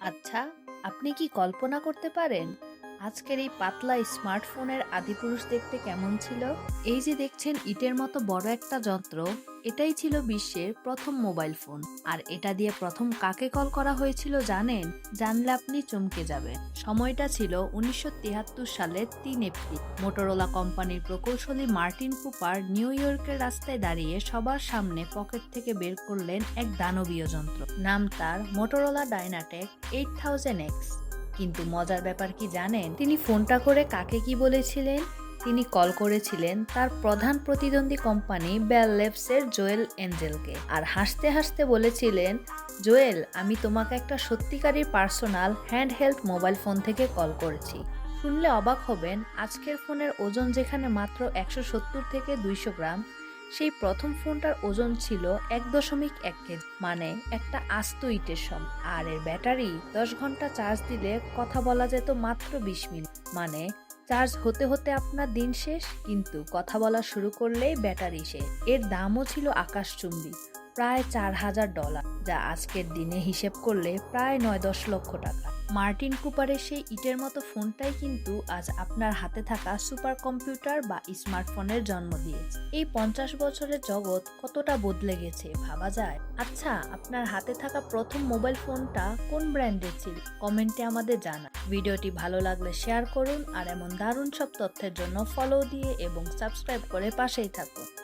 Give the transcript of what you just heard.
আচ্ছা, আপনি কি কল্পনা করতে পারেন আজকের এই পাতলা স্মার্টফোনের আদিপুরুষ দেখতে কেমন ছিল? এই যে দেখছেন ইটের মতো বড় একটা যন্ত্র, এটাই ছিল বিশ্বের প্রথম মোবাইল ফোন। আর এটা দিয়ে প্রথম কাকে কল করা হয়েছিল জানেন? জানলে আপনি চমকে যাবেন। সময়টা ছিল ১৯৭৩ সালের ৩ এপ্রিল। মোটরোলা কোম্পানির প্রকৌশলী মার্টিন কুপার নিউ ইয়র্কের রাস্তায় দাঁড়িয়ে সবার সামনে পকেট থেকে বের করলেন এক দানবীয় যন্ত্র। নাম তার মোটরোলা ডাইনাটেক 8000X। কিন্তু মজার ব্যাপার কি জানেন, তিনি ফোনটা করে কাকে কি বলেছিলেন? তিনি কল করেছিলেন তার প্রধান প্রতিদ্বন্দ্বী কোম্পানি বেল ল্যাবসের জোয়েল এঞ্জেলকে, আর হাসতে হাসতে বলেছিলেন, জোয়েল, আমি তোমাকে একটা সত্যিকারের পার্সোনাল হ্যান্ডহেল্ড মোবাইল ফোন থেকে কল করেছি। শুনলে অবাক হবেন, আজকের ফোনের ওজন যেখানে মাত্র ১৭০ থেকে ২০০ গ্রাম, সেই প্রথম ফোনটার ওজন ছিল ১.১ কেজি, মানে একটা আস্ত ইটের সম। আর এর ব্যাটারি ১০ ঘন্টা চার্জ দিলে কথা বলা যেত মাত্র ২০ মিনিট, মানে চার্জ হতে হতে আপনার দিন শেষ, কিন্তু কথা বলা শুরু করলেই ব্যাটারি শেষ। এর দামও ছিল আকাশচুম্বী, প্রায় $৪,০০০, যা আজকের দিনে হিসেব করলে প্রায় ৯-১০ লক্ষ টাকা। মার্টিন কুপারের সেই ইটের মতো ফোনটাই কিন্তু আজ আপনার হাতে থাকা সুপার কম্পিউটার বা স্মার্টফোনের জন্ম দিয়েছে। এই ৫০ বছরের জগৎ কতটা বদলে গেছে ভাবা যায়। আচ্ছা, আপনার হাতে থাকা প্রথম মোবাইল ফোনটা কোন ব্র্যান্ডের ছিল? কমেন্টে আমাদের জানান। ভিডিওটি ভালো লাগলে শেয়ার করুন, আর এমন দারুণ সব তথ্যের জন্য ফলো দিয়ে এবং সাবস্ক্রাইব করে পাশেই থাকুন।